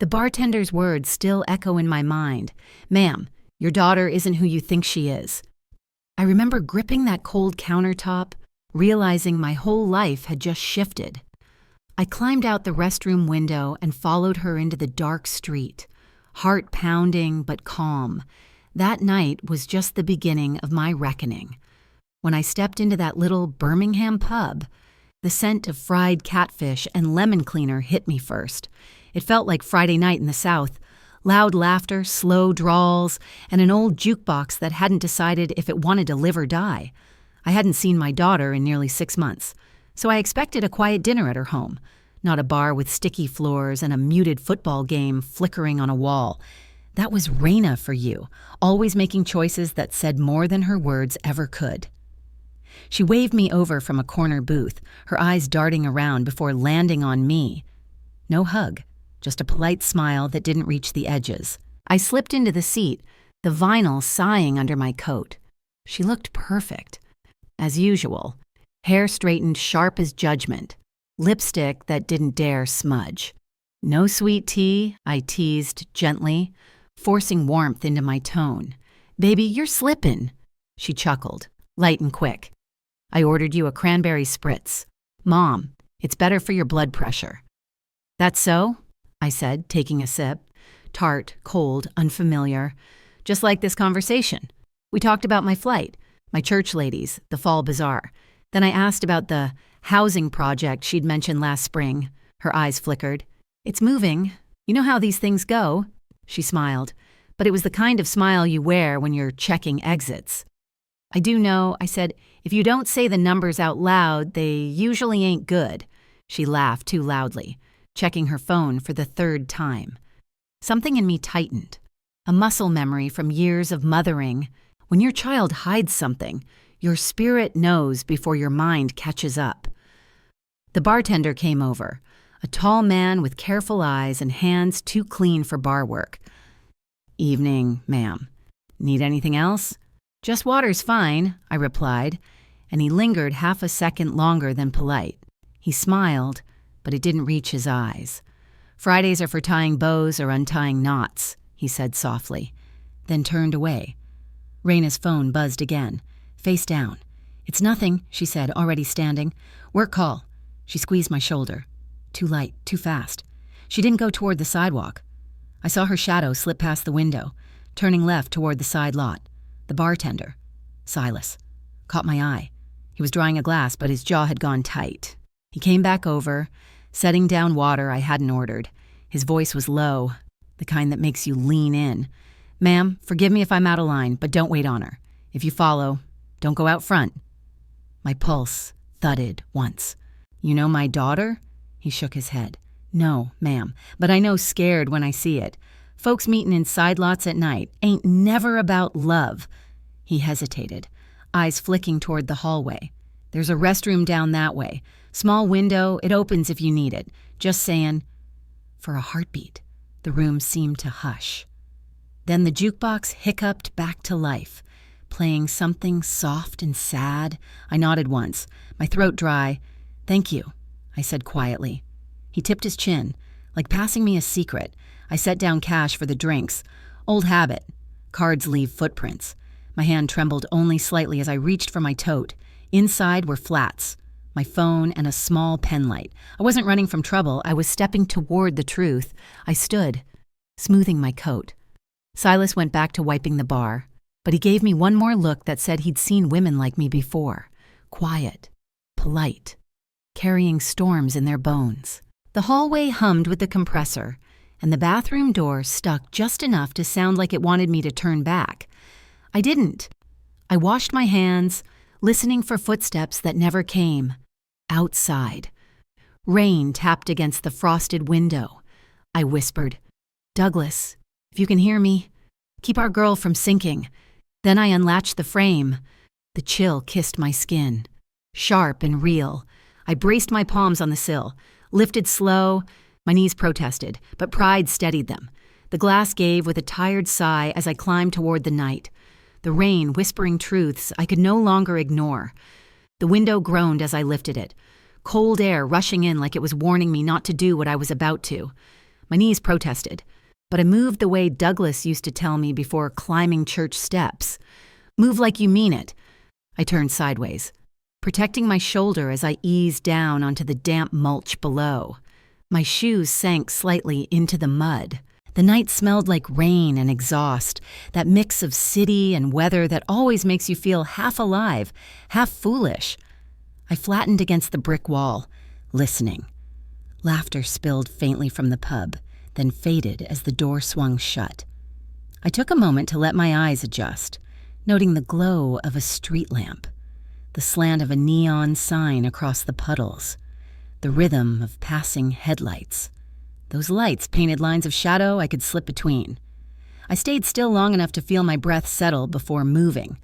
The bartender's words still echo in my mind. "Ma'am, your daughter isn't who you think she is." I remember gripping that cold countertop, realizing my whole life had just shifted. I climbed out the restroom window and followed her into the dark street, heart pounding but calm. That night was just the beginning of my reckoning. When I stepped into that little Birmingham pub, the scent of fried catfish and lemon cleaner hit me first. It felt like Friday night in the South. Loud laughter, slow drawls, and an old jukebox that hadn't decided if it wanted to live or die. I hadn't seen my daughter in nearly 6 months, so I expected a quiet dinner at her home, not a bar with sticky floors and a muted football game flickering on a wall. That was Raina for you, always making choices that said more than her words ever could. She waved me over from a corner booth, her eyes darting around before landing on me. No hug, just a polite smile that didn't reach the edges. I slipped into the seat, the vinyl sighing under my coat. She looked perfect. As usual, hair straightened sharp as judgment, lipstick that didn't dare smudge. "No sweet tea," I teased gently, forcing warmth into my tone. "Baby, you're slippin'." She chuckled, light and quick. "I ordered you a cranberry spritz. Mom, it's better for your blood pressure." "That's so?" I said, taking a sip. Tart, cold, unfamiliar. Just like this conversation. We talked about my flight, my church ladies, the fall bazaar. Then I asked about the housing project she'd mentioned last spring. Her eyes flickered. "It's moving. You know how these things go." She smiled, but it was the kind of smile you wear when you're checking exits. "I do know," I said, "if you don't say the numbers out loud, they usually ain't good." She laughed too loudly, checking her phone for the 3rd time. Something in me tightened, a muscle memory from years of mothering. When your child hides something, your spirit knows before your mind catches up. The bartender came over, a tall man with careful eyes and hands too clean for bar work. "Evening, ma'am. Need anything else?" "Just water's fine," I replied, and he lingered half a second longer than polite. He smiled, but it didn't reach his eyes. "Fridays are for tying bows or untying knots," he said softly, then turned away. Raina's phone buzzed again, face down. "It's nothing," she said, already standing. "Work call." She squeezed my shoulder. Too light, too fast. She didn't go toward the sidewalk. I saw her shadow slip past the window, turning left toward the side lot. The bartender, Silas, caught my eye. He was drying a glass, but his jaw had gone tight. He came back over, setting down water I hadn't ordered. His voice was low, the kind that makes you lean in. "Ma'am, forgive me if I'm out of line, but don't wait on her. If you follow, don't go out front." My pulse thudded once. "You know my daughter?" He shook his head. "No, ma'am, but I know scared when I see it. Folks meetin' in side lots at night ain't never about love." He hesitated, eyes flicking toward the hallway. "There's a restroom down that way. Small window, it opens if you need it. Just sayin'." For a heartbeat, the room seemed to hush. Then the jukebox hiccuped back to life, playing something soft and sad. I nodded once, my throat dry. "Thank you," I said quietly. He tipped his chin, like passing me a secret. I set down cash for the drinks. Old habit. Cards leave footprints. My hand trembled only slightly as I reached for my tote. Inside were flats, my phone, and a small pen light. I wasn't running from trouble. I was stepping toward the truth. I stood, smoothing my coat. Silas went back to wiping the bar, but he gave me one more look that said he'd seen women like me before. Quiet, polite, carrying storms in their bones. The hallway hummed with the compressor, and the bathroom door stuck just enough to sound like it wanted me to turn back. I didn't. I washed my hands, listening for footsteps that never came. Outside. Rain tapped against the frosted window. I whispered, "Douglas, if you can hear me, keep our girl from sinking." Then I unlatched the frame. The chill kissed my skin. Sharp and real. I braced my palms on the sill, lifted slow. My knees protested, but pride steadied them. The glass gave with a tired sigh as I climbed toward the night. The rain whispering truths I could no longer ignore. The window groaned as I lifted it, cold air rushing in like it was warning me not to do what I was about to. My knees protested, but I moved the way Douglas used to tell me before climbing church steps. Move like you mean it. I turned sideways, protecting my shoulder as I eased down onto the damp mulch below. My shoes sank slightly into the mud. The night smelled like rain and exhaust, that mix of city and weather that always makes you feel half alive, half foolish. I flattened against the brick wall, listening. Laughter spilled faintly from the pub, then faded as the door swung shut. I took a moment to let my eyes adjust, noting the glow of a street lamp, the slant of a neon sign across the puddles, the rhythm of passing headlights. Those lights painted lines of shadow I could slip between. I stayed still long enough to feel my breath settle before moving.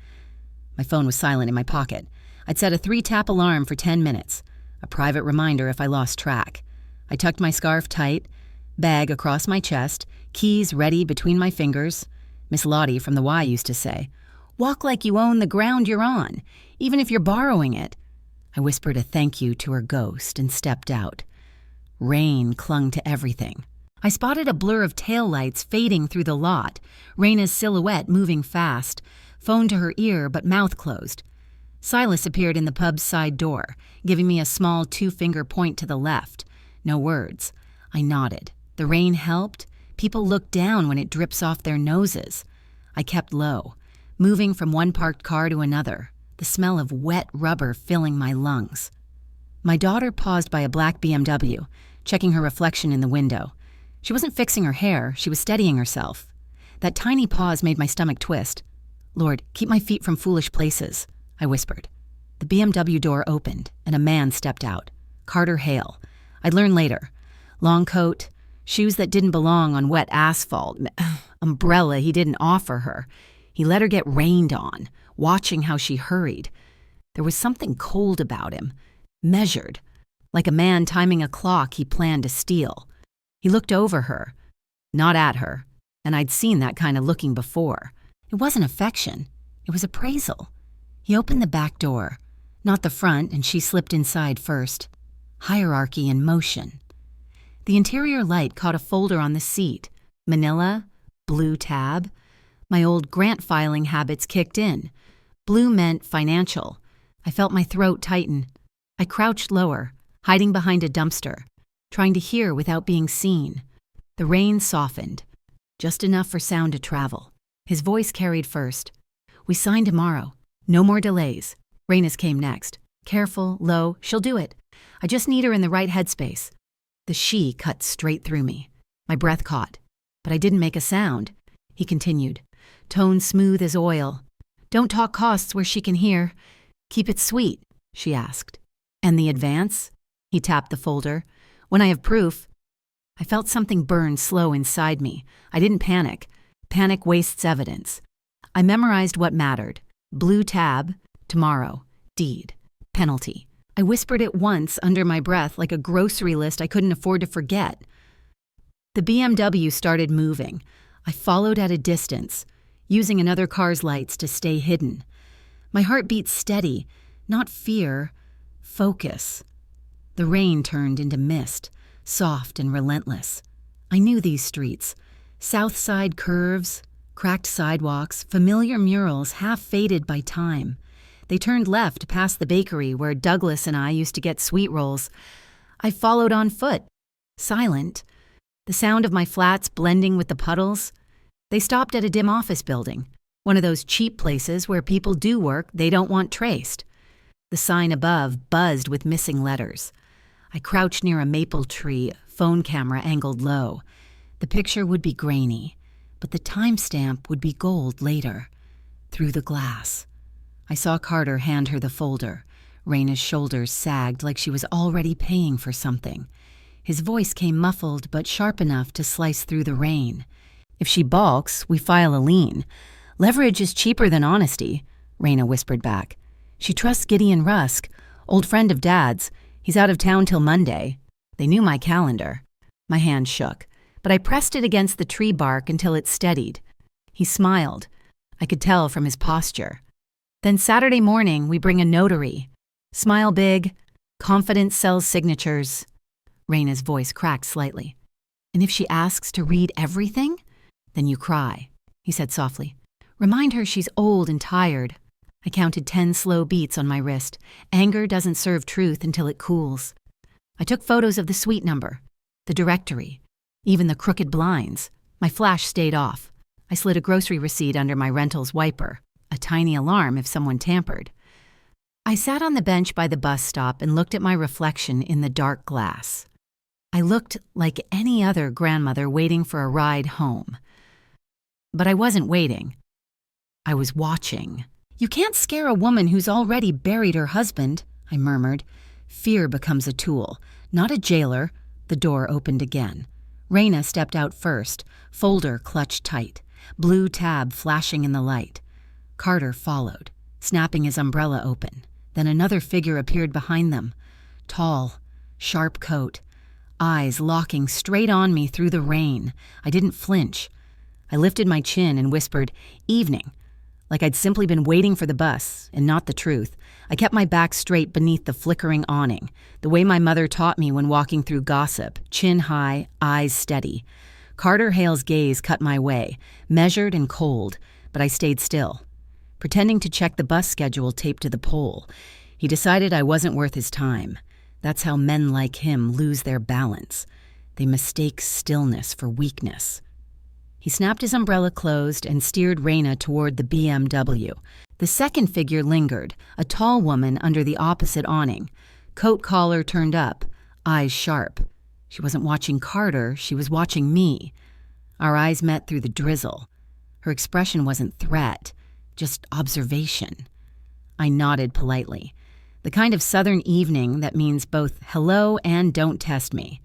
My phone was silent in my pocket. I'd set a 3-tap alarm for 10 minutes, a private reminder if I lost track. I tucked my scarf tight, bag across my chest, keys ready between my fingers. Miss Lottie from the Y used to say, "Walk like you own the ground you're on, even if you're borrowing it." I whispered a thank you to her ghost and stepped out. Rain clung to everything. I spotted a blur of taillights fading through the lot, Raina's silhouette moving fast, phone to her ear but mouth closed. Silas appeared in the pub's side door, giving me a small 2-finger point to the left. No words. I nodded. The rain helped. People look down when it drips off their noses. I kept low, moving from one parked car to another, the smell of wet rubber filling my lungs. My daughter paused by a black BMW, checking her reflection in the window. She wasn't fixing her hair, she was steadying herself. That tiny pause made my stomach twist. "Lord, keep my feet from foolish places," I whispered. The BMW door opened, and a man stepped out. Carter Hale. I'd learn later. Long coat, shoes that didn't belong on wet asphalt, umbrella he didn't offer her. He let her get rained on, watching how she hurried. There was something cold about him, measured, like a man timing a clock he planned to steal. He looked over her, not at her, and I'd seen that kind of looking before. It wasn't affection, it was appraisal. He opened the back door, not the front, and she slipped inside first. Hierarchy in motion. The interior light caught a folder on the seat. Manila, blue tab. My old grant filing habits kicked in. Blue meant financial. I felt my throat tighten. I crouched lower, hiding behind a dumpster, trying to hear without being seen. The rain softened, just enough for sound to travel. His voice carried first. "We sign tomorrow. No more delays." Raina's came next. Careful, low, she'll do it. I just need her in the right headspace. The she cut straight through me. My breath caught, but I didn't make a sound. He continued, tone smooth as oil. "Don't talk costs where she can hear. Keep it sweet," she asked. "And the advance?" He tapped the folder. "When I have proof." I felt something burn slow inside me. I didn't panic. Panic wastes evidence. I memorized what mattered. Blue tab, tomorrow, deed, penalty. I whispered it once under my breath like a grocery list I couldn't afford to forget. The BMW started moving. I followed at a distance, using another car's lights to stay hidden. My heart beat steady, not fear, focus. The rain turned into mist, soft and relentless. I knew these streets. South Side curves, cracked sidewalks, familiar murals half faded by time. They turned left past the bakery where Douglas and I used to get sweet rolls. I followed on foot, silent, the sound of my flats blending with the puddles. They stopped at a dim office building, one of those cheap places where people do work they don't want traced. The sign above buzzed with missing letters. I crouched near a maple tree, phone camera angled low. The picture would be grainy, but the timestamp would be gold later, through the glass. I saw Carter hand her the folder. Raina's shoulders sagged like she was already paying for something. His voice came muffled but sharp enough to slice through the rain. "If she balks, we file a lien. Leverage is cheaper than honesty," Raina whispered back. "She trusts Gideon Rusk, old friend of Dad's. He's out of town till Monday." They knew my calendar. My hand shook, but I pressed it against the tree bark until it steadied. He smiled. I could tell from his posture. "Then Saturday morning, we bring a notary. Smile big. Confidence sells signatures." Raina's voice cracked slightly. And if she asks to read everything, then you cry, he said softly. Remind her she's old and tired. I counted 10 slow beats on my wrist. Anger doesn't serve truth until it cools. I took photos of the suite number, the directory, even the crooked blinds. My flash stayed off. I slid a grocery receipt under my rental's wiper, a tiny alarm if someone tampered. I sat on the bench by the bus stop and looked at my reflection in the dark glass. I looked like any other grandmother waiting for a ride home. But I wasn't waiting. I was watching. You can't scare a woman who's already buried her husband, I murmured. Fear becomes a tool, not a jailer. The door opened again. Raina stepped out first, folder clutched tight, blue tab flashing in the light. Carter followed, snapping his umbrella open. Then another figure appeared behind them. Tall, sharp coat, eyes locking straight on me through the rain. I didn't flinch. I lifted my chin and whispered, "Evening," like I'd simply been waiting for the bus, and not the truth. I kept my back straight beneath the flickering awning, the way my mother taught me when walking through gossip, chin high, eyes steady. Carter Hale's gaze cut my way, measured and cold, but I stayed still, pretending to check the bus schedule taped to the pole. He decided I wasn't worth his time. That's how men like him lose their balance. They mistake stillness for weakness. He snapped his umbrella closed and steered Raina toward the BMW. The second figure lingered, a tall woman under the opposite awning. Coat collar turned up, eyes sharp. She wasn't watching Carter, she was watching me. Our eyes met through the drizzle. Her expression wasn't threat, just observation. I nodded politely. The kind of southern evening that means both hello and don't test me.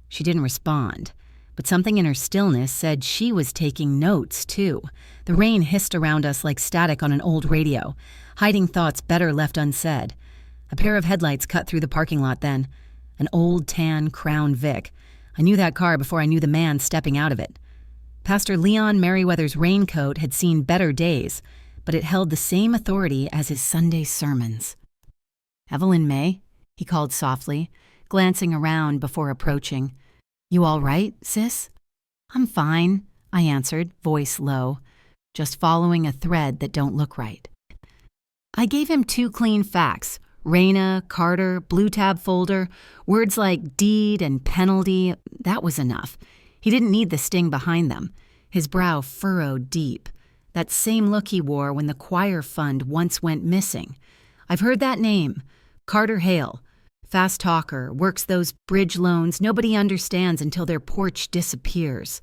She didn't respond. But something in her stillness said she was taking notes, too. The rain hissed around us like static on an old radio, hiding thoughts better left unsaid. A pair of headlights cut through the parking lot then. An old tan Crown Vic. I knew that car before I knew the man stepping out of it. Pastor Leon Merriweather's raincoat had seen better days, but it held the same authority as his Sunday sermons. "Evelyn May," he called softly, glancing around before approaching. "You all right, sis?" "I'm fine," I answered, voice low, just following a thread that don't look right. I gave him 2 clean facts, Raina, Carter, blue tab folder, words like deed and penalty. That was enough. He didn't need the sting behind them. His brow furrowed deep. That same look he wore when the choir fund once went missing. I've heard that name. Carter Hale. Fast talker, works those bridge loans nobody understands until their porch disappears.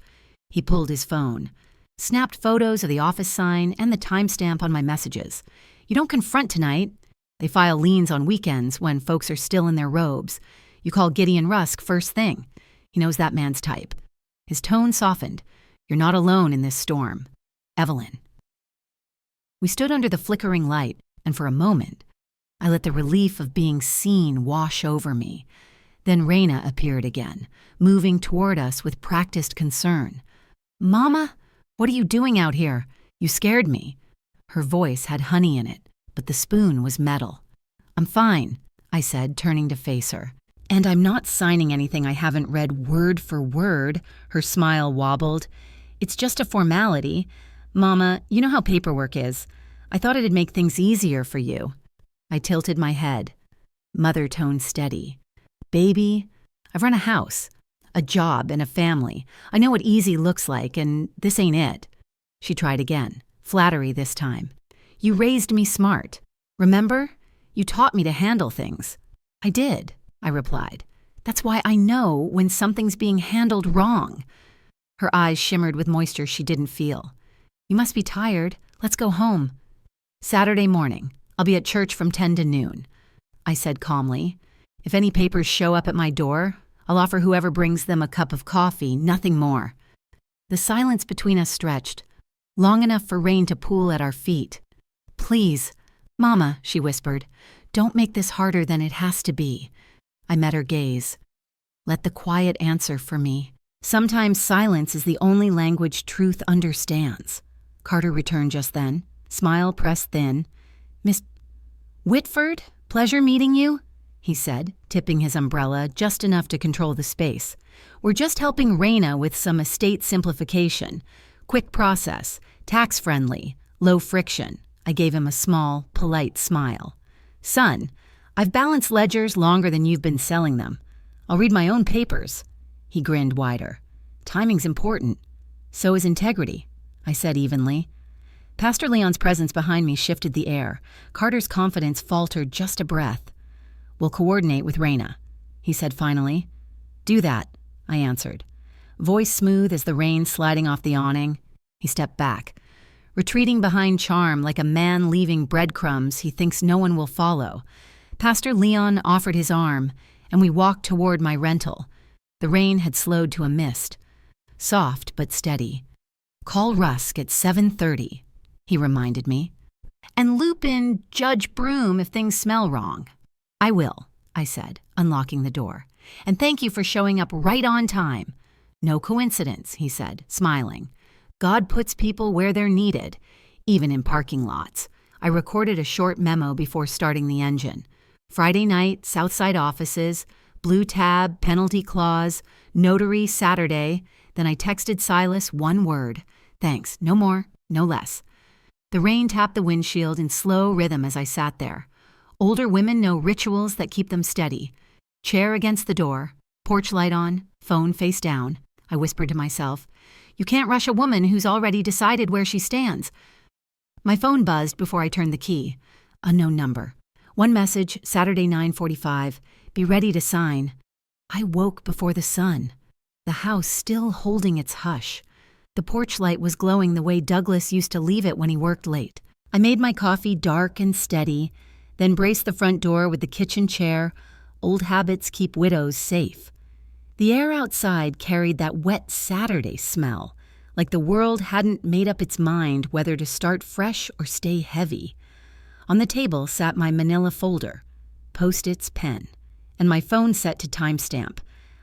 He pulled his phone, snapped photos of the office sign and the timestamp on my messages. You don't confront tonight. They file liens on weekends when folks are still in their robes. You call Gideon Rusk first thing. He knows that man's type. His tone softened. You're not alone in this storm. Evelyn. We stood under the flickering light, and for a moment, I let the relief of being seen wash over me. Then Raina appeared again, moving toward us with practiced concern. "Mama, what are you doing out here? You scared me." Her voice had honey in it, but the spoon was metal. "I'm fine," I said, turning to face her. "And I'm not signing anything I haven't read word for word." Her smile wobbled. "It's just a formality. Mama, you know how paperwork is. I thought it'd make things easier for you." I tilted my head. Mother tone steady. "Baby, I've run a house, a job, and a family. I know what easy looks like, and this ain't it." She tried again, flattery this time. "You raised me smart. Remember? You taught me to handle things." "I did," I replied. "That's why I know when something's being handled wrong." Her eyes shimmered with moisture she didn't feel. "You must be tired. Let's go home." "Saturday morning. I'll be at church from 10 to noon," I said calmly. "If any papers show up at my door, I'll offer whoever brings them a cup of coffee, nothing more." The silence between us stretched, long enough for rain to pool at our feet. "Please, Mama," she whispered, "don't make this harder than it has to be." I met her gaze. "Let the quiet answer for me. Sometimes silence is the only language truth understands." Carter returned just then, smile pressed thin. "Miss Whitford, pleasure meeting you." he said, tipping his umbrella just enough to control the space. "We're just helping Raina with some estate simplification. Quick process, tax-friendly, low friction." I gave him a small, polite smile. "Son, I've balanced ledgers longer than you've been selling them. I'll read my own papers." He grinned wider. "Timing's important. So is integrity," I said evenly. Pastor Leon's presence behind me shifted the air. Carter's confidence faltered just a breath. "We'll coordinate with Raina," he said finally. "Do that," I answered. Voice smooth as the rain sliding off the awning. He stepped back, retreating behind charm like a man leaving breadcrumbs he thinks no one will follow. Pastor Leon offered his arm, and we walked toward my rental. The rain had slowed to a mist. Soft but steady. "Call Rusk at 7:30, he reminded me. "And loop in Judge Broom if things smell wrong." "I will," I said, unlocking the door. "And thank you for showing up right on time." "No coincidence," he said, smiling. "God puts people where they're needed, even in parking lots." I recorded a short memo before starting the engine. Friday night, Southside offices, blue tab, penalty clause, notary Saturday. Then I texted Silas one word. "Thanks, no more, no less." The rain tapped the windshield in slow rhythm as I sat there. Older women know rituals that keep them steady. Chair against the door, porch light on, phone face down. I whispered to myself, "You can't rush a woman who's already decided where she stands." My phone buzzed before I turned the key. Unknown number. One message, Saturday 9:45. "Be ready to sign." I woke before the sun. The house still holding its hush. The porch light was glowing the way Douglas used to leave it when he worked late. I made my coffee dark and steady, then braced the front door with the kitchen chair. Old habits keep widows safe. The air outside carried that wet Saturday smell, like the world hadn't made up its mind whether to start fresh or stay heavy. On the table sat my manila folder, Post-its, pen, and my phone set to timestamp.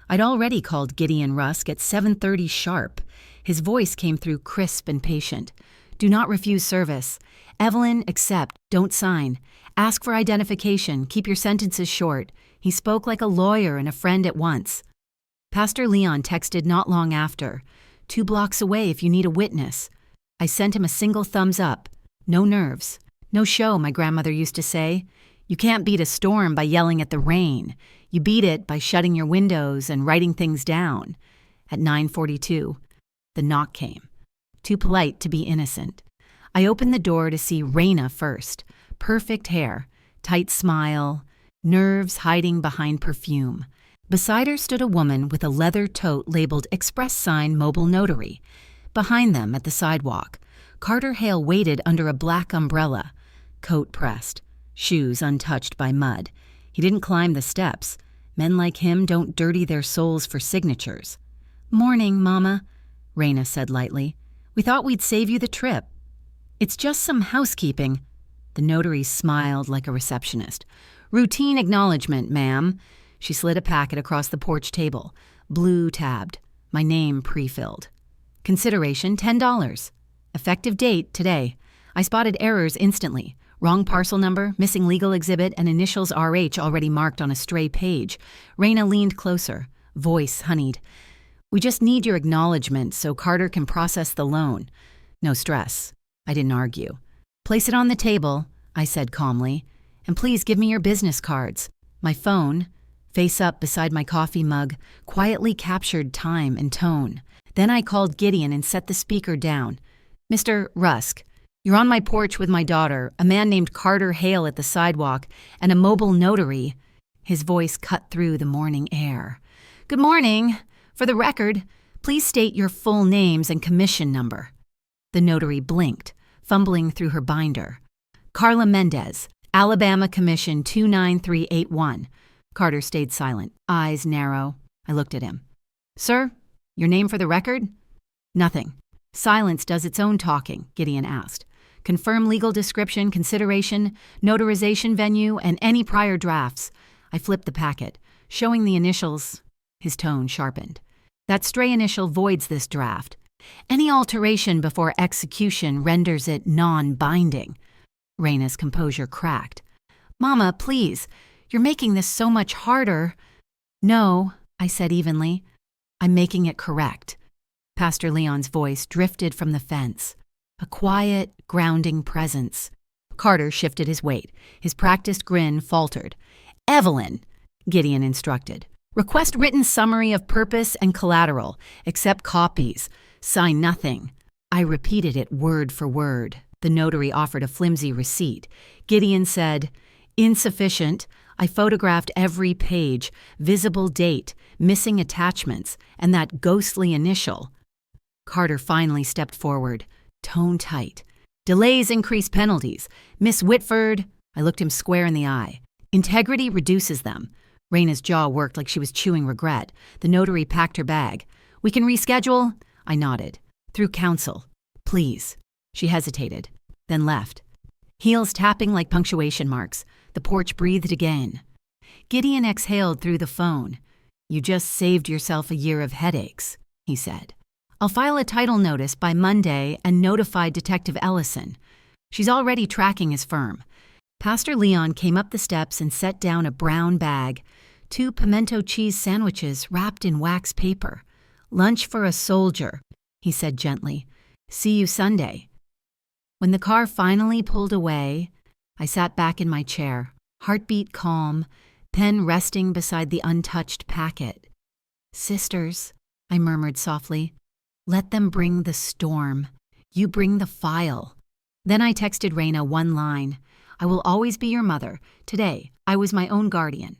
I'd already called Gideon Rusk at 7:30 sharp. His voice came through crisp and patient. "Do not refuse service. Evelyn, accept, don't sign. Ask for identification, keep your sentences short." He spoke like a lawyer and a friend at once. Pastor Leon texted not long after. 2 blocks away if you need a witness." I sent him a single thumbs up. No nerves. No show, my grandmother used to say. You can't beat a storm by yelling at the rain. You beat it by shutting your windows and writing things down. At 9:42, the knock came. Too polite to be innocent. I opened the door to see Raina first. Perfect hair, tight smile, nerves hiding behind perfume. Beside her stood a woman with a leather tote labeled Express Sign Mobile Notary. Behind them, at the sidewalk, Carter Hale waited under a black umbrella, coat pressed, shoes untouched by mud. He didn't climb the steps. Men like him don't dirty their souls for signatures. "Morning, Mama," Raina said lightly. "We thought we'd save you the trip." "It's just some housekeeping." The notary smiled like a receptionist. "Routine acknowledgement, ma'am." She slid a packet across the porch table, blue tabbed, my name pre-filled. "Consideration $10. Effective date today." I spotted errors instantly. Wrong parcel number, missing legal exhibit, and initials RH already marked on a stray page. Raina leaned closer, voice honeyed. "We just need your acknowledgement so Carter can process the loan." "No stress." I didn't argue. "Place it on the table," I said calmly. "And please give me your business cards." My phone, face up beside my coffee mug, quietly captured time and tone. Then I called Gideon and set the speaker down. "Mr. Rusk, you're on my porch with my daughter, a man named Carter Hale at the sidewalk, and a mobile notary." His voice cut through the morning air. "Good morning. For the record, please state your full names and commission number." The notary blinked, fumbling through her binder. "Carla Mendez, Alabama Commission 29381. Carter stayed silent, eyes narrow. I looked at him. "Sir, your name for the record?" "Nothing. Silence does its own talking," Gideon asked. "Confirm legal description, consideration, notarization venue, and any prior drafts." I flipped the packet, showing the initials. His tone sharpened. "That stray initial voids this draft. Any alteration before execution renders it non-binding." Raina's composure cracked. "Mama, please. You're making this so much harder." "No," I said evenly. "I'm making it correct." Pastor Leon's voice drifted from the fence, a quiet, grounding presence. Carter shifted his weight. His practiced grin faltered. "Evelyn," Gideon instructed, "request written summary of purpose and collateral. Accept copies. Sign nothing." I repeated it word for word. The notary offered a flimsy receipt. Gideon said, "Insufficient. I photographed every page, visible date, missing attachments, and that ghostly initial." Carter finally stepped forward, tone tight. "Delays increase penalties. Miss Whitford," I looked him square in the eye, "integrity reduces them." Raina's jaw worked like she was chewing regret. The notary packed her bag. "We can reschedule?" I nodded. "Through counsel. Please." She hesitated, then left. Heels tapping like punctuation marks. The porch breathed again. Gideon exhaled through the phone. "You just saved yourself a year of headaches," he said. "I'll file a title notice by Monday and notify Detective Ellison. She's already tracking his firm." Pastor Leon came up the steps and set down a brown bag, 2 pimento cheese sandwiches wrapped in wax paper. "Lunch for a soldier," he said gently. "See you Sunday." When the car finally pulled away, I sat back in my chair, heartbeat calm, pen resting beside the untouched packet. "Sisters," I murmured softly, "let them bring the storm. You bring the file." Then I texted Raina one line. "I will always be your mother. Today, I was my own guardian."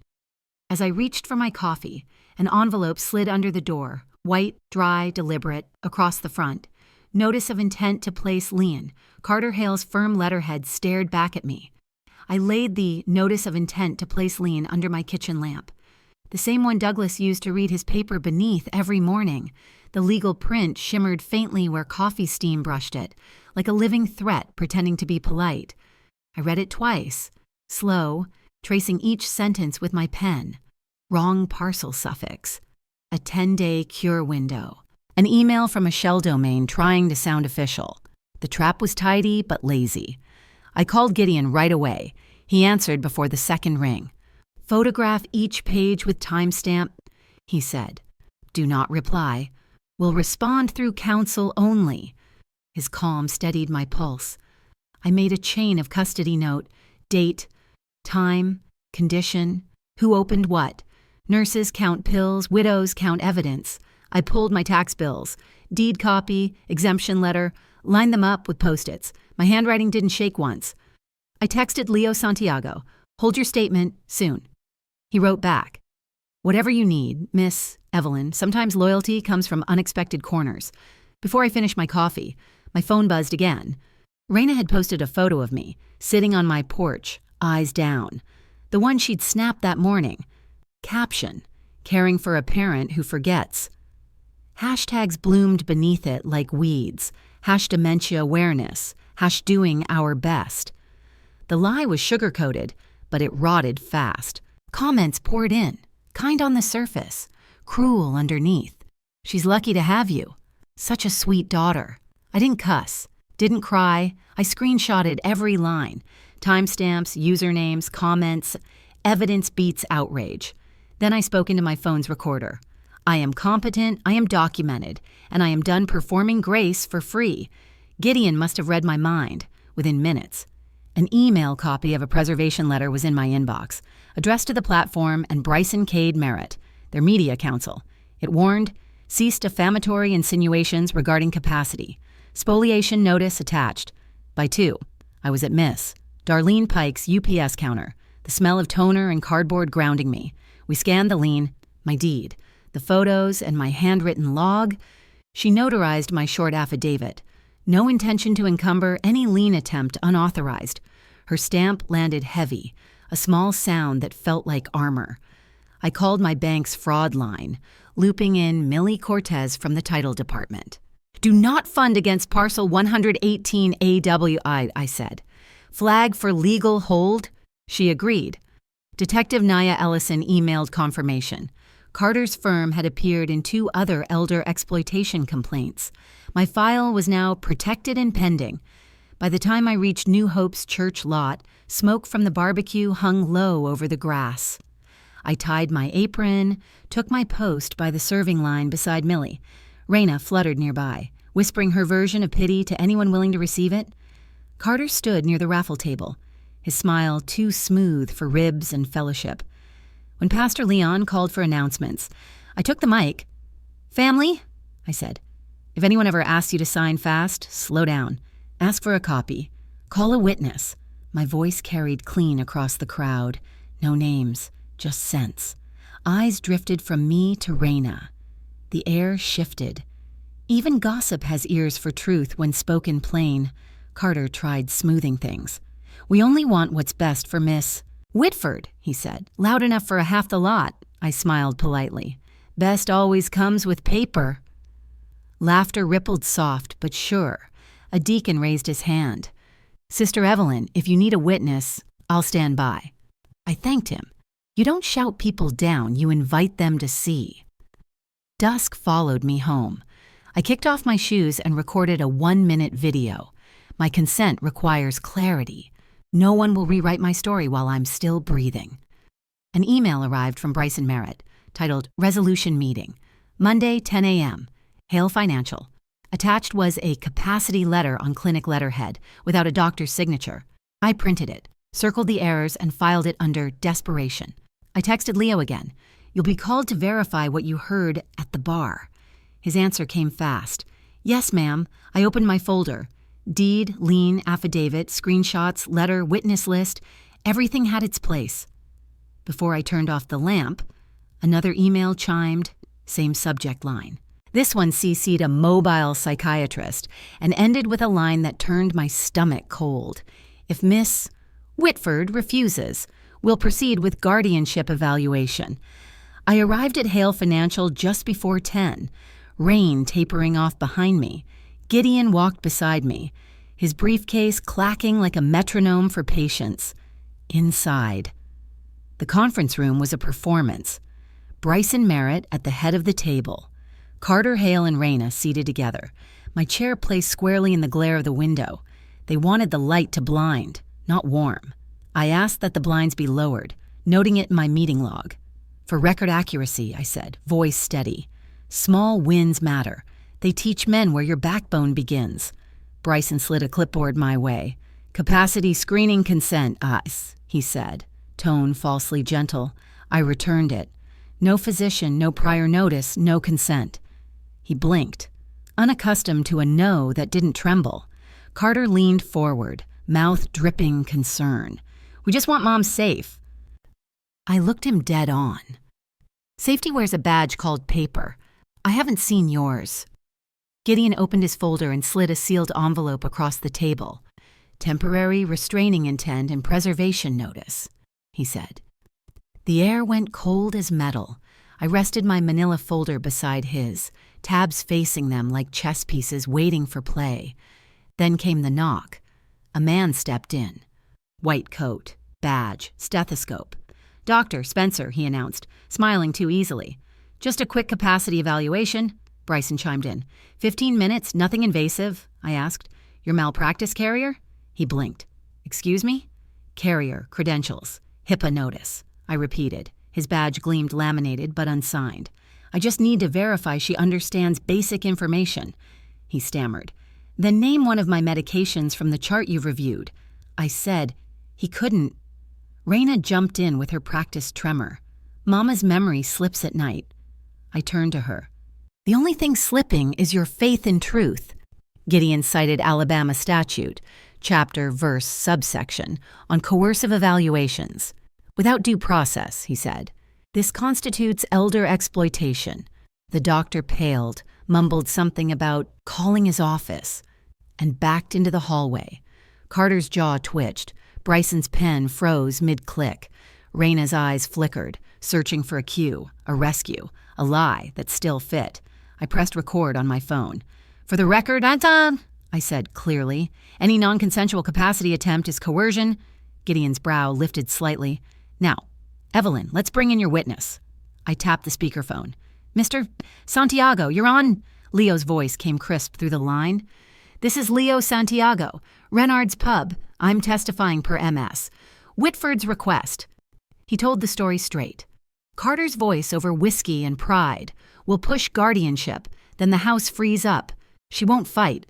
As I reached for my coffee, an envelope slid under the door, white, dry, deliberate, across the front. Notice of intent to place lien. Carter Hale's firm letterhead stared back at me. I laid the notice of intent to place lien under my kitchen lamp, the same one Douglas used to read his paper beneath every morning. The legal print shimmered faintly where coffee steam brushed it, like a living threat pretending to be polite. I read it twice, slow, tracing each sentence with my pen. Wrong parcel suffix. A 10-day cure window. An email from a shell domain trying to sound official. The trap was tidy but lazy. I called Gideon right away. He answered before the second ring. "Photograph each page with timestamp," he said. "Do not reply. Will respond through counsel only." His calm steadied my pulse. I made a chain of custody note, date, time, condition, who opened what. Nurses count pills, widows count evidence. I pulled my tax bills, deed copy, exemption letter, lined them up with Post-its. My handwriting didn't shake once. I texted Leo Santiago, "Hold your statement, soon." He wrote back, "Whatever you need, Miss Evelyn, sometimes loyalty comes from unexpected corners." Before I finished my coffee, my phone buzzed again. Raina had posted a photo of me, sitting on my porch, eyes down. The one she'd snapped that morning. Caption, "Caring for a parent who forgets." Hashtags bloomed beneath it like weeds. #dementia awareness, #doing our best. The lie was sugar-coated, but it rotted fast. Comments poured in, kind on the surface, cruel underneath. "She's lucky to have you. Such a sweet daughter." I didn't cuss, didn't cry. I screenshotted every line. Timestamps, usernames, comments. Evidence beats outrage. Then I spoke into my phone's recorder. "I am competent, I am documented, and I am done performing grace for free." Gideon must have read my mind within minutes. An email copy of a preservation letter was in my inbox, addressed to the platform and Bryson Cade Merritt, their media counsel. It warned, "Cease defamatory insinuations regarding capacity. Spoliation notice attached." By 2, I was at Miss Darlene Pike's UPS counter, the smell of toner and cardboard grounding me. We scanned the lien, my deed, the photos, and my handwritten log. She notarized my short affidavit. No intention to encumber any lien attempt unauthorized. Her stamp landed heavy, a small sound that felt like armor. I called my bank's fraud line, looping in Millie Cortez from the title department. "Do not fund against parcel 118 AWI, I said. "Flag for legal hold?" She agreed. Detective Naya Ellison emailed confirmation. Carter's firm had appeared in 2 other elder exploitation complaints. My file was now protected and pending. By the time I reached New Hope's church lot, smoke from the barbecue hung low over the grass. I tied my apron, took my post by the serving line beside Millie. Raina fluttered nearby, whispering her version of pity to anyone willing to receive it. Carter stood near the raffle table, his smile too smooth for ribs and fellowship. When Pastor Leon called for announcements, I took the mic. "Family," I said, "if anyone ever asks you to sign fast, slow down. Ask for a copy. Call a witness." My voice carried clean across the crowd. No names, just sense. Eyes drifted from me to Raina. The air shifted. Even gossip has ears for truth when spoken plain. Carter tried smoothing things. "We only want what's best for Miss Whitford," he said, loud enough for half the lot. I smiled politely. "Best always comes with paper." Laughter rippled soft but sure. A deacon raised his hand. "Sister Evelyn, if you need a witness, I'll stand by." I thanked him. You don't shout people down, you invite them to see. Dusk followed me home. I kicked off my shoes and recorded a 1-minute video. My consent requires clarity. No one will rewrite my story while I'm still breathing. An email arrived from Bryson Merritt, titled Resolution Meeting, Monday, 10 a.m., Hale Financial. Attached was a capacity letter on clinic letterhead without a doctor's signature. I printed it, circled the errors, and filed it under desperation. I texted Leo again. "You'll be called to verify what you heard at the bar." His answer came fast. "Yes, ma'am." I opened my folder. Deed, lien, affidavit, screenshots, letter, witness list. Everything had its place. Before I turned off the lamp, another email chimed, same subject line. This one CC'd a mobile psychiatrist and ended with a line that turned my stomach cold. "If Miss Whitford refuses, we'll proceed with guardianship evaluation." I arrived at Hale Financial just before 10, rain tapering off behind me. Gideon walked beside me, his briefcase clacking like a metronome for patience. Inside, the conference room was a performance. Bryson Merritt at the head of the table. Carter, Hale, and Raina seated together. My chair placed squarely in the glare of the window. They wanted the light to blind, not warm. I asked that the blinds be lowered, noting it in my meeting log. "For record accuracy," I said, voice steady. "Small wins matter. They teach men where your backbone begins." Bryson slid a clipboard my way. "Capacity screening consent, he said, tone falsely gentle. I returned it. "No physician, no prior notice, no consent." He blinked, unaccustomed to a no that didn't tremble. Carter leaned forward, mouth dripping concern. "We just want Mom safe." I looked him dead on. "Safety wears a badge called paper. I haven't seen yours." Gideon opened his folder and slid a sealed envelope across the table. "Temporary restraining intent and preservation notice," he said. The air went cold as metal. I rested my manila folder beside his, tabs facing them like chess pieces waiting for play. Then came the knock. A man stepped in. White coat, badge, stethoscope. "Dr. Spencer," he announced, smiling too easily. "Just a quick capacity evaluation," Bryson chimed in. 15 minutes, nothing invasive," I asked. "Your malpractice carrier?" He blinked. "Excuse me?" "Carrier, credentials, HIPAA notice," I repeated. His badge gleamed laminated but unsigned. "I just need to verify she understands basic information," he stammered. "Then name one of my medications from the chart you've reviewed." I said. He couldn't. Raina jumped in with her practiced tremor. "Mama's memory slips at night." I turned to her. "The only thing slipping is your faith in truth." Gideon cited Alabama statute, chapter, verse, subsection, on coercive evaluations. "Without due process," he said. "This constitutes elder exploitation." The doctor paled, mumbled something about calling his office, and backed into the hallway. Carter's jaw twitched. Bryson's pen froze mid-click. Raina's eyes flickered, searching for a cue, a rescue, a lie that still fit. I pressed record on my phone. "For the record, I said clearly. Any non-consensual capacity attempt is coercion." Gideon's brow lifted slightly. "Now, Evelyn, let's bring in your witness." I tapped the speakerphone. "Mr. Santiago, you're on." Leo's voice came crisp through the line. This is Leo Santiago, Renard's Pub. I'm testifying per MS. Whitford's request. He told the story straight. Carter's voice over whiskey and pride will push guardianship, then the house frees up. She won't fight.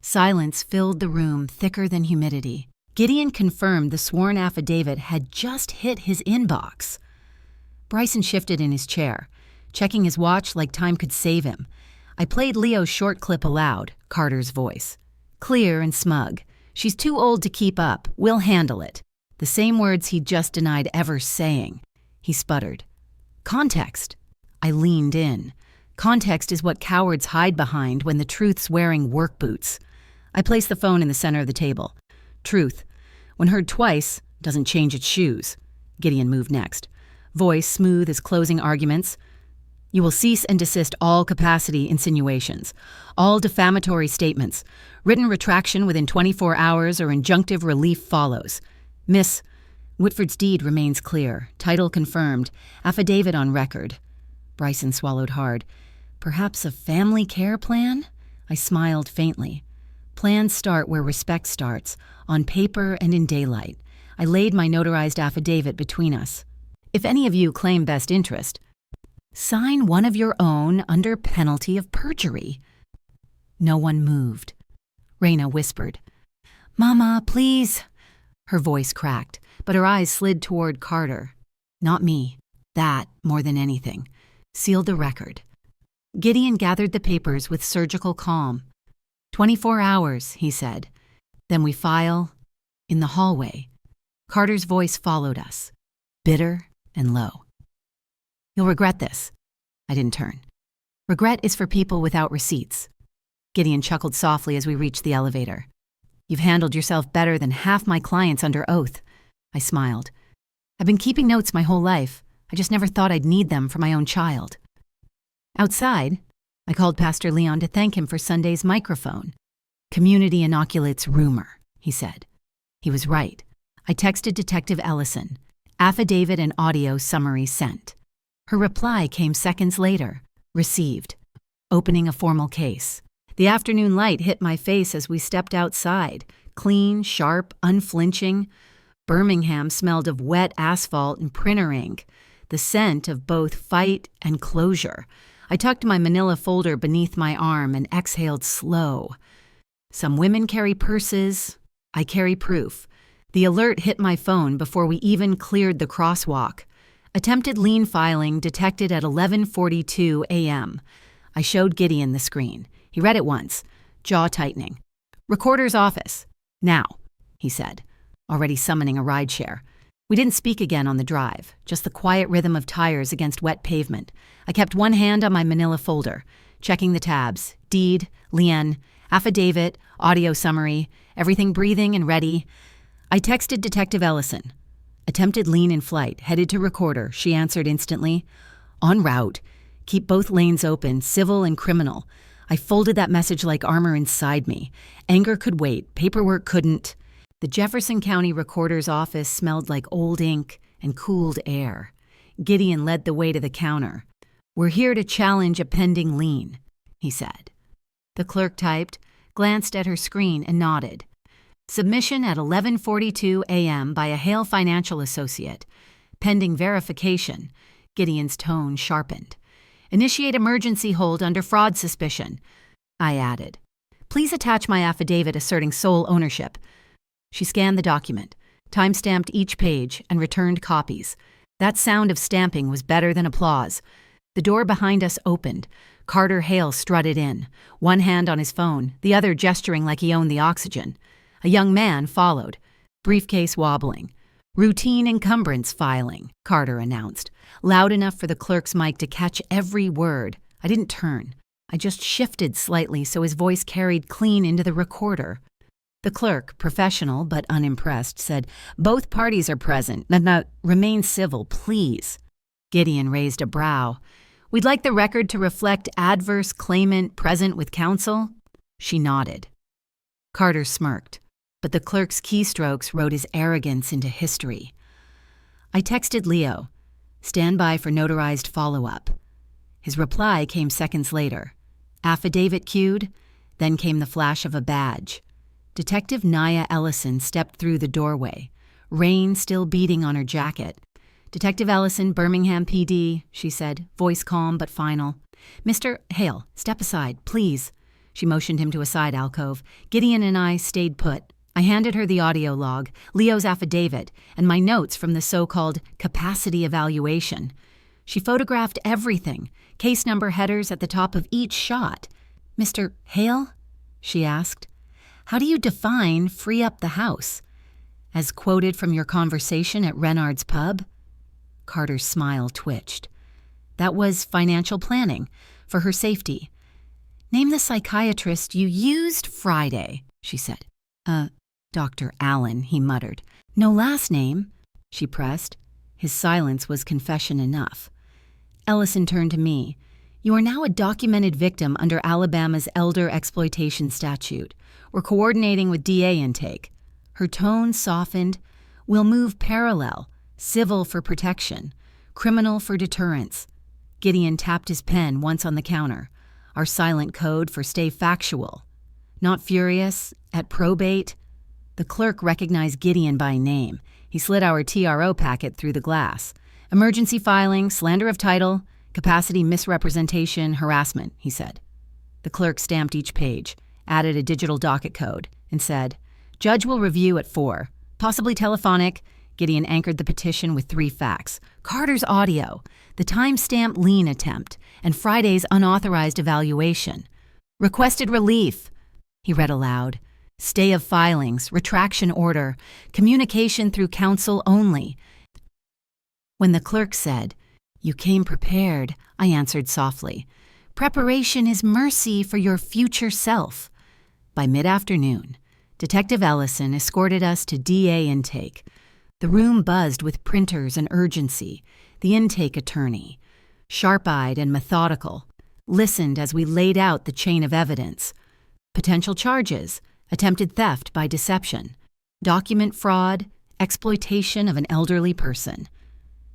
Silence filled the room thicker than humidity. Gideon confirmed the sworn affidavit had just hit his inbox. Bryson shifted in his chair, checking his watch like time could save him. I played Leo's short clip aloud, Carter's voice. Clear and smug. She's too old to keep up. We'll handle it. The same words he'd just denied ever saying. He sputtered. Context. I leaned in. Context is what cowards hide behind when the truth's wearing work boots. I placed the phone in the center of the table. Truth. When heard twice, doesn't change its shoes. Gideon moved next. Voice smooth as closing arguments. You will cease and desist all capacity insinuations, all defamatory statements. Written retraction within 24 hours or injunctive relief follows. Miss Whitford's deed remains clear. Title confirmed. Affidavit on record. Bryson swallowed hard. Perhaps a family care plan? I smiled faintly. Plans start where respect starts, on paper and in daylight. I laid my notarized affidavit between us. If any of you claim best interest, sign one of your own under penalty of perjury. No one moved. Raina whispered, Mama, please. Her voice cracked, but her eyes slid toward Carter. Not me. That, more than anything, sealed the record. Gideon gathered the papers with surgical calm. 24 hours, he said. Then we file in the hallway. Carter's voice followed us, bitter and low. You'll regret this. I didn't turn. Regret is for people without receipts. Gideon chuckled softly as we reached the elevator. You've handled yourself better than half my clients under oath. I smiled. I've been keeping notes my whole life. I just never thought I'd need them for my own child. Outside, I called Pastor Leon to thank him for Sunday's microphone. Community inoculates rumor, he said. He was right. I texted Detective Ellison. Affidavit and audio summary sent. Her reply came seconds later. Received. Opening a formal case. The afternoon light hit my face as we stepped outside. Clean, sharp, unflinching. Birmingham smelled of wet asphalt and printer ink. The scent of both fight and closure. I tucked my manila folder beneath my arm and exhaled slow. Some women carry purses. I carry proof. The alert hit my phone before we even cleared the crosswalk. Attempted lien filing detected at 11:42 a.m. I showed Gideon the screen. He read it once, jaw tightening. Recorder's office. Now, he said, already summoning a rideshare. We didn't speak again on the drive, just the quiet rhythm of tires against wet pavement. I kept one hand on my manila folder, checking the tabs, deed, lien, affidavit, audio summary, everything breathing and ready. I texted Detective Ellison. Attempted lien in flight, headed to recorder, she answered instantly. En route. Keep both lanes open, civil and criminal. I folded that message like armor inside me. Anger could wait, paperwork couldn't. The Jefferson County Recorder's office smelled like old ink and cooled air. Gideon led the way to the counter. We're here to challenge a pending lien, he said. The clerk typed, glanced at her screen and nodded. Submission at 11:42 a.m. by a Hale financial associate. Pending verification. Gideon's tone sharpened. Initiate emergency hold under fraud suspicion. I added. Please attach my affidavit asserting sole ownership. She scanned the document, time-stamped each page, and returned copies. That sound of stamping was better than applause. The door behind us opened. Carter Hale strutted in, one hand on his phone, the other gesturing like he owned the oxygen. A young man followed, briefcase wobbling. Routine encumbrance filing, Carter announced, loud enough for the clerk's mic to catch every word. I didn't turn. I just shifted slightly so his voice carried clean into the recorder. The clerk, professional but unimpressed, said, Both parties are present. Now, remain civil, please. Gideon raised a brow. We'd like the record to reflect adverse claimant present with counsel. She nodded. Carter smirked, but the clerk's keystrokes wrote his arrogance into history. I texted Leo, stand by for notarized follow-up. His reply came seconds later. Affidavit queued, Then came the flash of a badge. Detective Naya Ellison stepped through the doorway, rain still beating on her jacket. "Detective Ellison, Birmingham PD," she said, voice calm but final. "Mr. Hale, step aside, please." She motioned him to a side alcove. Gideon and I stayed put. I handed her the audio log, Leo's affidavit, and my notes from the so-called capacity evaluation. She photographed everything, case number headers at the top of each shot. "Mr. Hale?" she asked. "How do you define free up the house? As quoted from your conversation at Renard's pub?" Carter's smile twitched. "That was financial planning, for her safety." "Name the psychiatrist you used Friday," she said. Dr. Allen," he muttered. "No last name," she pressed. His silence was confession enough. Ellison turned to me. "You are now a documented victim under Alabama's elder exploitation statute. We're coordinating with DA intake." Her tone softened. "We'll move parallel, civil for protection, criminal for deterrence." Gideon tapped his pen once on the counter. "Our silent code for stay factual. Not furious, at probate." The clerk recognized Gideon by name. He slid our TRO packet through the glass. "Emergency filing, slander of title, capacity misrepresentation, harassment," he said. The clerk stamped each page, added a digital docket code, and said, "Judge will review at 4, possibly telephonic." Gideon anchored the petition with 3 facts: Carter's audio, the time-stamped lien attempt, and Friday's unauthorized evaluation. "Requested relief," he read aloud. "Stay of filings, retraction order, communication through counsel only." When the clerk said, "You came prepared," I answered softly, "Preparation is mercy for your future self." By mid-afternoon, Detective Ellison escorted us to DA intake. The room buzzed with printers and urgency. The intake attorney, sharp-eyed and methodical, listened as we laid out the chain of evidence. Potential charges: attempted theft by deception, document fraud, exploitation of an elderly person.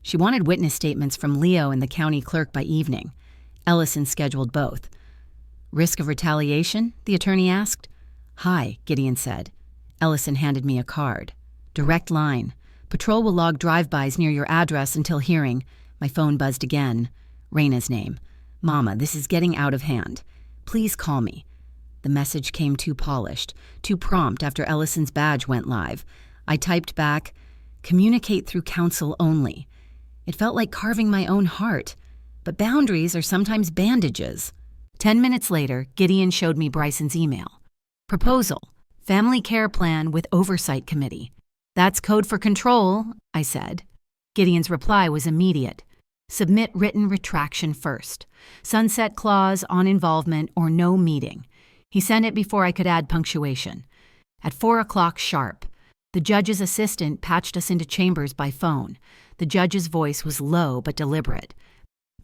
She wanted witness statements from Leo and the county clerk by evening. Ellison scheduled both. "Risk of retaliation?" the attorney asked. "High," Gideon said. Ellison handed me a card. "Direct line. Patrol will log drive-bys near your address until hearing." My phone buzzed again. Raina's name. "Mama, this is getting out of hand. Please call me." The message came too polished, too prompt after Ellison's badge went live. I typed back, "Communicate through counsel only." It felt like carving my own heart, but boundaries are sometimes bandages. 10 minutes later, Gideon showed me Bryson's email. "Proposal, family care plan with oversight committee." "That's code for control," I said. Gideon's reply was immediate. "Submit written retraction first. Sunset clause on involvement or no meeting." He sent it before I could add punctuation. At 4 o'clock sharp, the judge's assistant patched us into chambers by phone. The judge's voice was low but deliberate.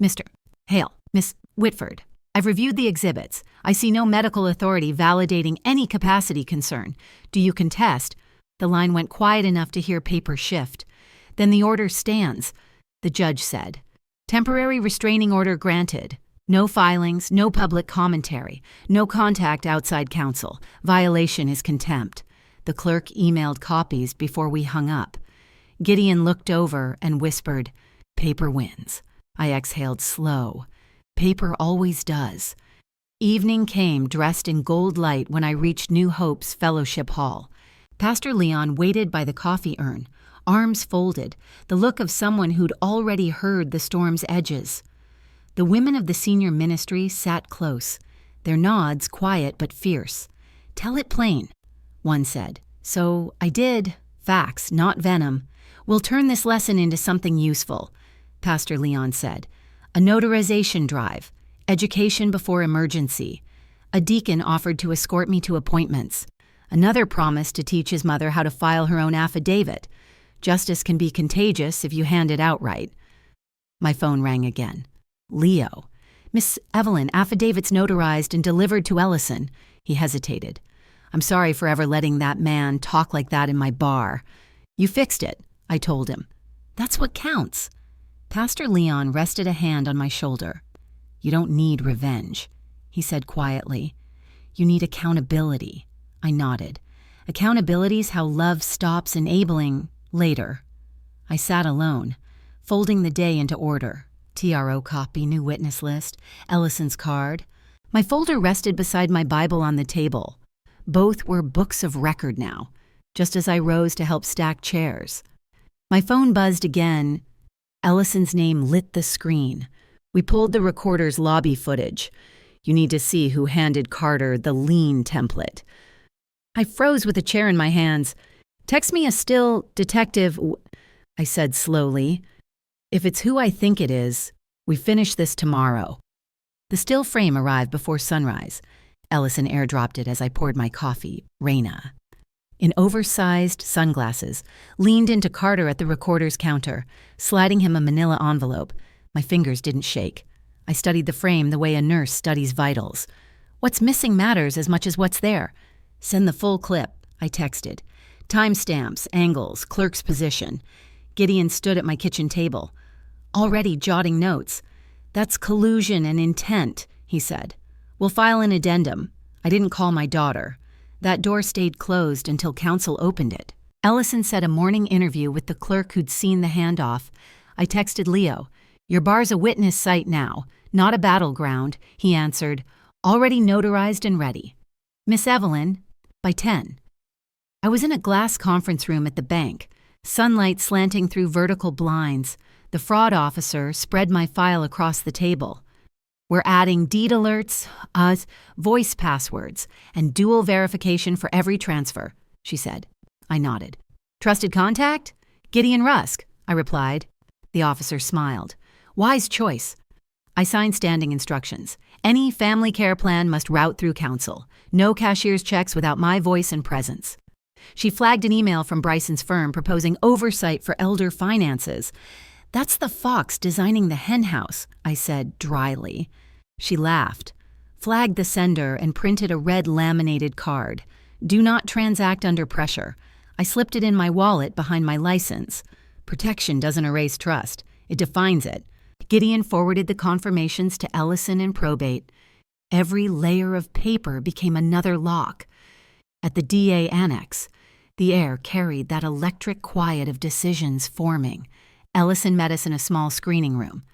"Mr. Hale, Miss Whitford, I've reviewed the exhibits. I see no medical authority validating any capacity concern. Do you contest?" The line went quiet enough to hear paper shift. "Then the order stands," the judge said. "Temporary restraining order granted. No filings, no public commentary, no contact outside counsel. Violation is contempt." The clerk emailed copies before we hung up. Gideon looked over and whispered, "Paper wins." I exhaled slow. Paper always does. Evening came dressed in gold light when I reached New Hope's Fellowship Hall. Pastor Leon waited by the coffee urn, arms folded, the look of someone who'd already heard the storm's edges. The women of the senior ministry sat close, their nods quiet but fierce. "Tell it plain," one said. "So I did. Facts, not venom. We'll turn this lesson into something useful," Pastor Leon said. "A notarization drive, education before emergency. A deacon offered to escort me to appointments. Another promised to teach his mother how to file her own affidavit. Justice can be contagious if you hand it out right." My phone rang again. "Leo. Miss Evelyn, affidavits notarized and delivered to Ellison." He hesitated. "I'm sorry for ever letting that man talk like that in my bar." "You fixed it," I told him. "That's what counts." Pastor Leon rested a hand on my shoulder. "You don't need revenge," he said quietly. You need accountability. I nodded. Accountability's how love stops enabling later. I sat alone, folding the day into order. TRO copy, new witness list, Ellison's card. My folder rested beside my Bible on the table. Both were books of record now, just as I rose to help stack chairs. My phone buzzed again. Ellison's name lit the screen. We pulled the recorder's lobby footage. You need to see who handed Carter the lean template. I froze with a chair in my hands. Text me a still, detective, I said slowly. If it's who I think it is, we finish this tomorrow. The still frame arrived before sunrise. Ellison airdropped it as I poured my coffee. Raina, in oversized sunglasses, leaned into Carter at the recorder's counter, sliding him a manila envelope. My fingers didn't shake. I studied the frame the way a nurse studies vitals. What's missing matters as much as what's there. Send the full clip, I texted. Timestamps, angles, clerk's position. Gideon stood at my kitchen table, already jotting notes. That's collusion and intent, he said. We'll file an addendum. I didn't call my daughter. That door stayed closed until counsel opened it. Ellison said a morning interview with the clerk who'd seen the handoff. I texted Leo. Your bar's a witness site now, not a battleground, he answered. Already notarized and ready. Miss Evelyn, by 10. I was in a glass conference room at the bank, sunlight slanting through vertical blinds. The fraud officer spread my file across the table. We're adding deed alerts, voice passwords, and dual verification for every transfer, she said. I nodded. Trusted contact? Gideon Rusk, I replied. The officer smiled. Wise choice. I signed standing instructions. Any family care plan must route through counsel. No cashier's checks without my voice and presence. She flagged an email from Bryson's firm proposing oversight for elder finances. That's the fox designing the hen house, I said dryly. She laughed, flagged the sender, and printed a red laminated card. Do not transact under pressure. I slipped it in my wallet behind my license. Protection doesn't erase trust. It defines it. Gideon forwarded the confirmations to Ellison and probate. Every layer of paper became another lock. At the DA annex, the air carried that electric quiet of decisions forming. Ellison met us in a small screening room.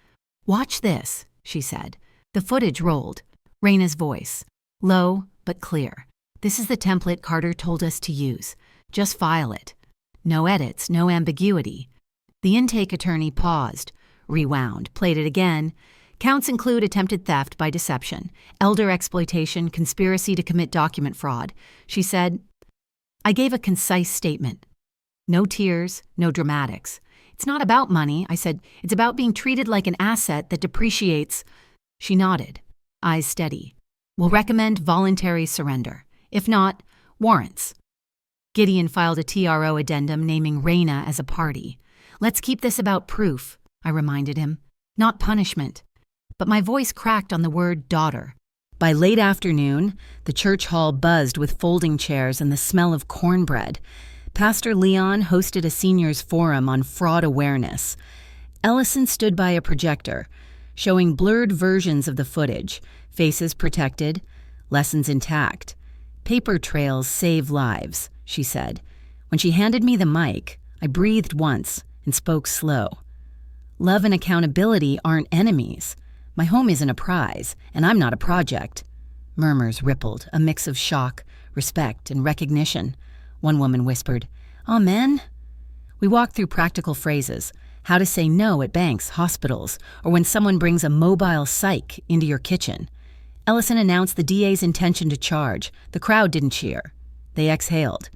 Watch this, she said. The footage rolled. Raina's voice. Low, but clear. This is the template Carter told us to use. Just file it. No edits, no ambiguity. The intake attorney paused, rewound, played it again. Counts include attempted theft by deception, elder exploitation, conspiracy to commit document fraud. She said, I gave a concise statement. No tears, no dramatics. It's not about money, I said. It's about being treated like an asset that depreciates. She nodded, eyes steady. We'll recommend voluntary surrender. If not, warrants. Gideon filed a TRO addendum naming Raina as a party. Let's keep this about proof, I reminded him, not punishment. But my voice cracked on the word daughter. By late afternoon, the church hall buzzed with folding chairs and the smell of cornbread. Pastor Leon hosted a seniors forum on fraud awareness. Ellison stood by a projector, showing blurred versions of the footage, faces protected, lessons intact. Paper trails save lives, she said. When she handed me the mic, I breathed once and spoke slow. Love and accountability aren't enemies. My home isn't a prize, and I'm not a project. Murmurs rippled, a mix of shock, respect, and recognition. One woman whispered, Amen. We walked through practical phrases, how to say no at banks, hospitals, or when someone brings a mobile psych into your kitchen. Ellison announced the DA's intention to charge. The crowd didn't cheer. They exhaled.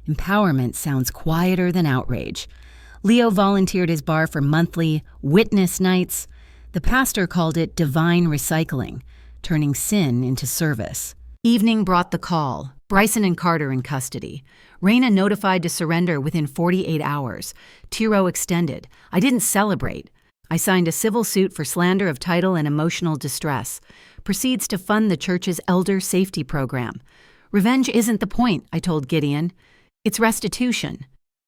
Empowerment sounds quieter than outrage. Leo volunteered his bar for monthly witness nights. The pastor called it divine recycling, turning sin into service. Evening brought the call. Bryson and Carter in custody. Raina notified to surrender within 48 hours. TRO extended. I didn't celebrate. I signed a civil suit for slander of title and emotional distress. Proceeds to fund the church's elder safety program. Revenge isn't the point, I told Gideon. It's restitution.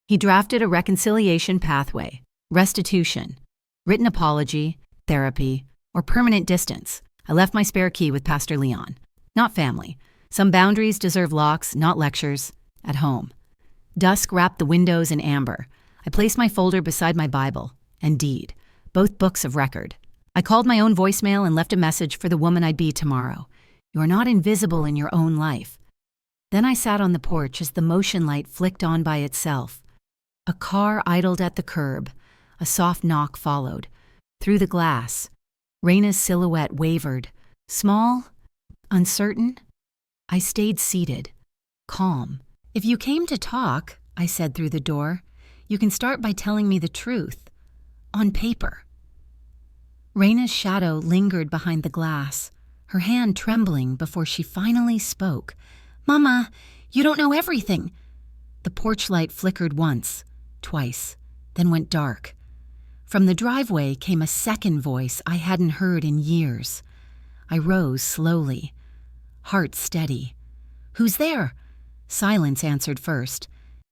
He drafted a reconciliation pathway. Restitution. Written apology, therapy, or permanent distance. I left my spare key with Pastor Leon. Not family. Some boundaries deserve locks, not lectures. At home. Dusk wrapped the windows in amber. I placed my folder beside my Bible and deed, both books of record. I called my own voicemail and left a message for the woman I'd be tomorrow. You are not invisible in your own life. Then I sat on the porch as the motion light flicked on by itself. A car idled at the curb. A soft knock followed. Through the glass, Raina's silhouette wavered. Small, uncertain. I stayed seated, calm. If you came to talk, I said through the door, you can start by telling me the truth. On paper. Raina's shadow lingered behind the glass, her hand trembling before she finally spoke. Mama, you don't know everything. The porch light flickered once, twice, then went dark. From the driveway came a second voice I hadn't heard in years. I rose slowly, heart steady. Who's there? Silence answered first.